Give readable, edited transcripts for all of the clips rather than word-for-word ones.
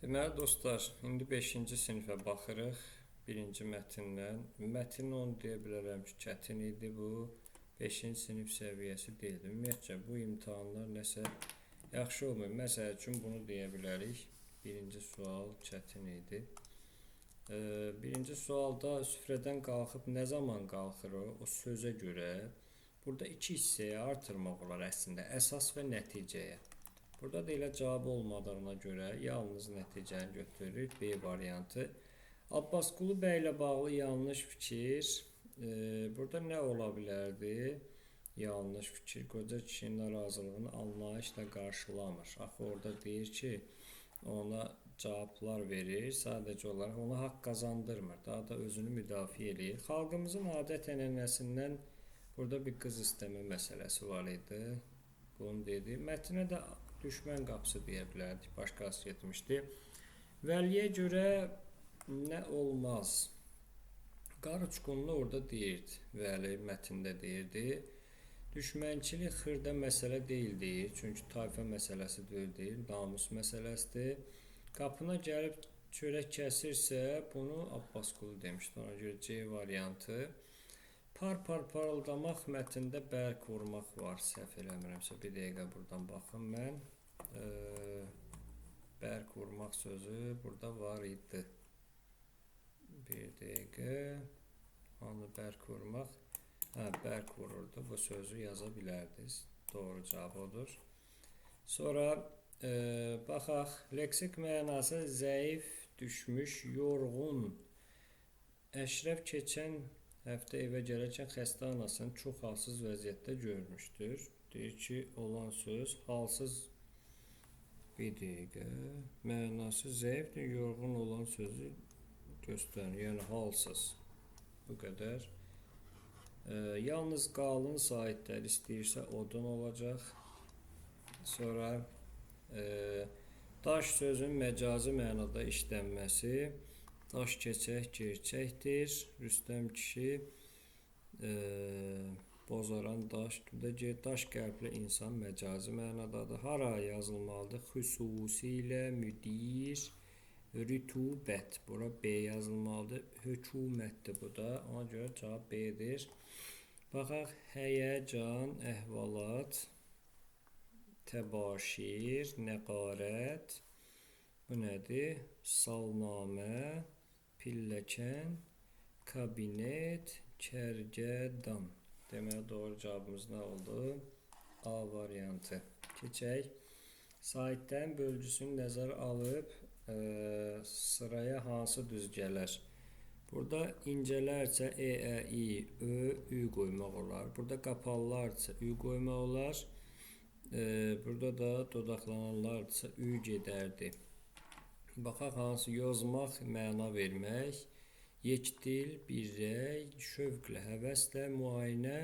Deməli dostlar, indi 5-ci sinifə baxırıq. Birinci mətndən. Mətin onu deyə bilərəm ki, çətin idi bu. 5-ci sinif səviyyəsi deyildi. Ümumiyyətcə bu imtahanlar nəsə yaxşı olmuyor. Məsəl üçün bunu deyə bilərik. Birinci sual çətin idi. Birinci sualda süfrədən qalxıb nə zaman qalxır o sözə görə burada iki hissəyə artırmaq olar əslində. Əsas və nəticəyə. Burada da elə cavab olmadığına görə yalnız nəticəni götürürük. B variantı. Abbasqulu bəy ilə bağlı yanlış fikir. Burada nə ola bilərdi? Yanlış fikir. Qoca kişinin narazılığını anlayışla qarşılamır. Axı orada deyir ki, ona cavablar verir. Sadəcə olaraq ona haqq qazandırmır. Daha da özünü müdafiə edir. Xalqımızın adət-ənənəsindən burada bir qız istəmə məsələsi var idi. Bunu dedi. Mətnə də düşmən qapısı deyə bilərdik. Başqası getmişdi. Vəliyə görə nə olmaz? Qarı uçqunlu orada deyirdi. Vəli mətndə deyirdi. Düşmənçilik xırda məsələ deyil deyir. Çünki tayfa məsələsi deyil. Namus məsələsidir. Qapına gəlib çörək kəsirsə bunu Abbasqulu demişdi. Ona görə C variantı. Par parıldamaq mətndə bərk vurmaq var. Səhv eləmirəmsə bir dəqiqə buradan baxım mən. Bərk vurmaq sözü burada var idi. Bir dəqiqə. Onu bərk vurmaq. Bərk vururdu. Bu sözü yaza bilərdiniz. Doğru cavab odur. Sonra baxaq. Leksik mənası zəif, düşmüş, yorğun. Əşrəf keçən həftə evə gələrkən xəstə anasını çox halsız vəziyyətdə görmüşdür. Deyir ki, olan söz halsız. Bir dəqiqə. Mənası zəifdir, yorğun olan sözü göstərir. Yəni halsız. Bu qədər. Yalnız qalın saitlər istəyirsə odun olacaq. Sonra daş sözün məcazi mənada işlənməsi. Daş keçək, gerçəkdir. Rüstəm kişi bozaran daş. Daş qəlbli insan məcazi mənadadır. Hara yazılmalıdır? Xüsusilə müdir, rütubət. Bura B yazılmalıdır. Hökumətdir bu da. Ona görə cavab B-dir. Baxaq. Həyəcan, əhvalat, təbaşir, nəqarət. Bu nədir? Salnamə, pilləkən, kabinet, kərgədan. Deməli, doğru cavabımız nə oldu? A variantı. Keçək. Saitlərin bölgüsünü nəzərə alıb sıraya hansı düz gələr? Burada incələrcə E, Ə, İ, Ö, Ü qoymaq olar. Burada qapalılarsa Ü qoymaq olar. Burada da dodaqlananlarsa Ü gedərdi. Baxaq hansı yozmaq, məna vermək. Yekdil, birrəy, şövqlə, həvəslə, müayinə,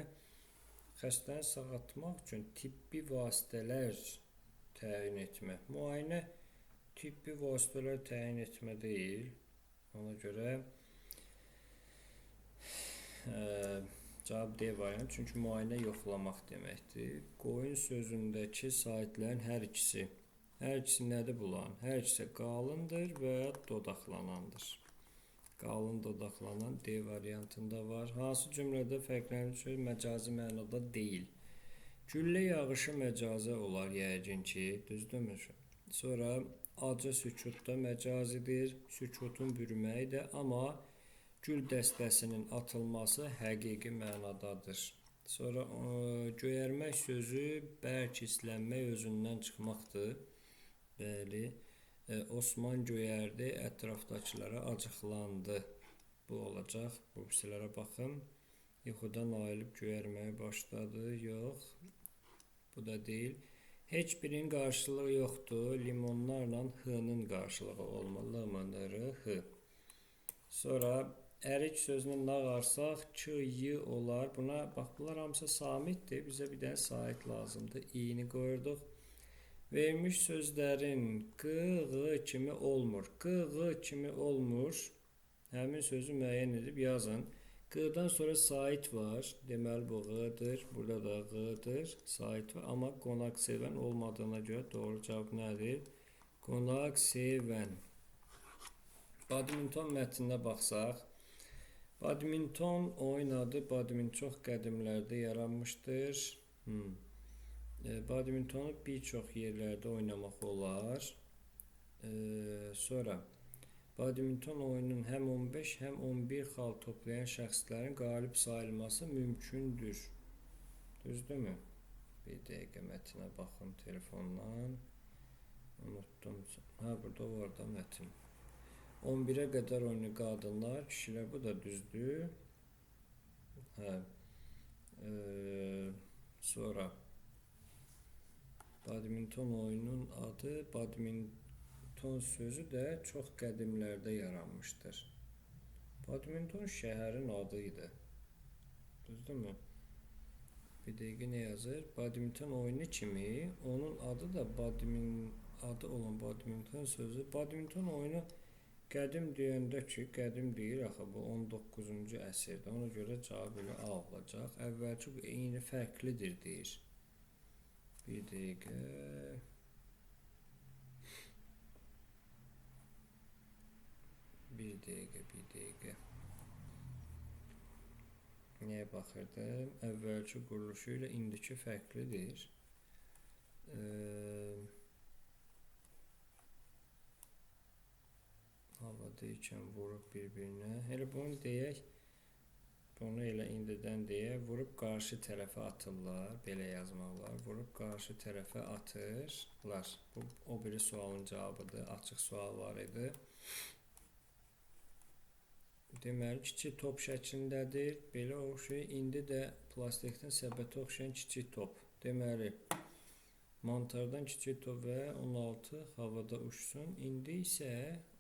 xəstəni sağaltmaq üçün tibbi vasitələr təyin etmək. Müayinə tibbi vasitələr təyin etmə deyil. Ona görə cavab D variantı. Çünki müayinə yoxlamaq deməkdir. Qoyun sözündəki saitlərin hər ikisi. Hər ikisi nədir bulan? Hər ikisi qalındır və dodaqlanandır. Qalın dodaqlanan D variantında var. Hansı cümlədə fərqlənir söz məcazi mənada deyil? Güllə yağışı məcazə olar yəqin ki, düzdürmü? Sonra acı sükut da məcazidir. Sükutun bürüməyi də, amma gül dəstəsinin atılması həqiqi mənadadır. Sonra göyərmək sözü bərk hislənmək özündən çıxmaqdır. Bəli. Osman göyərdi, ətrafdakılara acıqlandı. Bu olacaq. Bu hissələrə baxın. Yuxudan ayılıb göyərməyə başladı. Yox. Bu da deyil. Heç birinin qarşılığı yoxdur. Limonlarla H-nın qarşılığı olmalı. L-manları H. Sonra ərik sözünü nağarsaq K, Y olar. Buna bax, bunlar hamısı samitdir. Bizə bir dənə sait lazımdır. İ-ni qoyurduq. Vermiş sözlərin q, ğ kimi olmur. Q, ğ kimi olmur. Həmin sözü müəyyən edib yazın. Q-dan sonra sait var. Deməli bu ğ-dır. Burada da ğ-dır. Sait var. Amma qonaq sevən olmadığına görə doğru cavab nədir? Qonaq sevən. Badminton mətninə baxsaq, badminton oyun adı çox qədimlərdə yaranmışdır. Badmintonu bir çox yerlərdə oynamaq olar. Sonra badminton oyunun həm 15, həm 11 xal toplayan şəxslərin qalib sayılması mümkündür. Düzdürmü? Bir dəqiqə mətnə baxım telefondan. Unutdum. Burada var da mətn. 11'e qədər oyunu qadınlar, kişilər, bu da düzdür. Sonra badminton oyunun adı, badminton sözü də çox qədimlərdə yaranmışdır. Badminton şəhərin adıydı. Düzdürmü? Bir dəqiqə nə yazır? Badminton oyunu kimi onun adı da adı olan badminton sözü. Badminton oyunu qədim deyəndə ki, qədim deyir axı, bu 19-cu əsrdə. Ona görə cavab elə A olacaq. Əvvəlki eyni fərqlidir deyir. Bir dəqiqə. Bir dəqiqə. Nəyə baxırdım? Əvvəlki quruluşu ilə indiki fərqlidir. Havada ikən vurub bir-birinə. Elə bunu deyək. Bunu elə indidən deyək. Vurub qarşı tərəfə atırlar. Belə yazmaq var. Vurub qarşı tərəfə atırlar. Bu o biri sualın cavabıdır. Açıq sual var idi. Deməli, kiçik top şəklindədir. Belə oxşayır. İndi də plastikdən səbətə oxşayan kiçik top. Deməli, mantardan kiçik top və 16 havada uçsun. İndi isə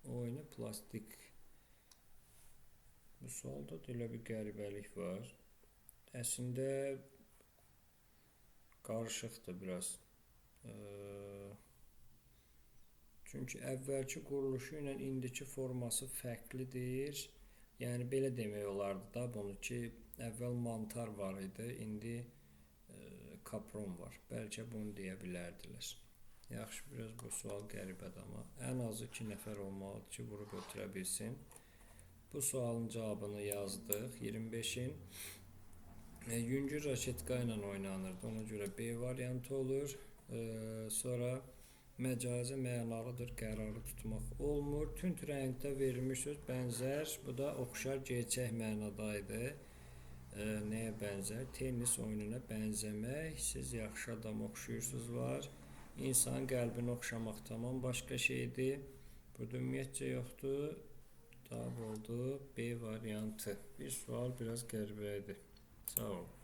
oyunu plastik. Bu sualda da elə bir qəribəlik var. Əslində qarışıqdır biraz. Çünki əvvəlki quruluşu ilə indiki forması fərqlidir. Yəni belə demək olardı da bunu ki, əvvəl mantar var idi, indi kapron var. Bəlkə bunu deyə bilərdilər. Yaxşı, biraz bu sual qəribədir, amma ən azı 2 nəfər olmalıdır ki, vurub ötürə bilsin. Bu sualın cavabını yazdıq. 25'in yüngül raketka ilə oynanırdı. Ona görə B variantı olur. Sonra məcazi mənalıdır, qərarı tutmaq olmur. Tünd rəngdə verilmiş söz bənzər. Bu da oxşar, gerçək mənadaydı. Nəyə bənzər? Tennis oyununa bənzəmək. Siz yaxşı adam oxşuyursunuz var. İnsanın qəlbini oxşamaq tamam başqa şeydir. Burada ümumiyyətcə yoxdur. Cavab oldu B variantı. Bir sual biraz qəribə idi. Sağ olun.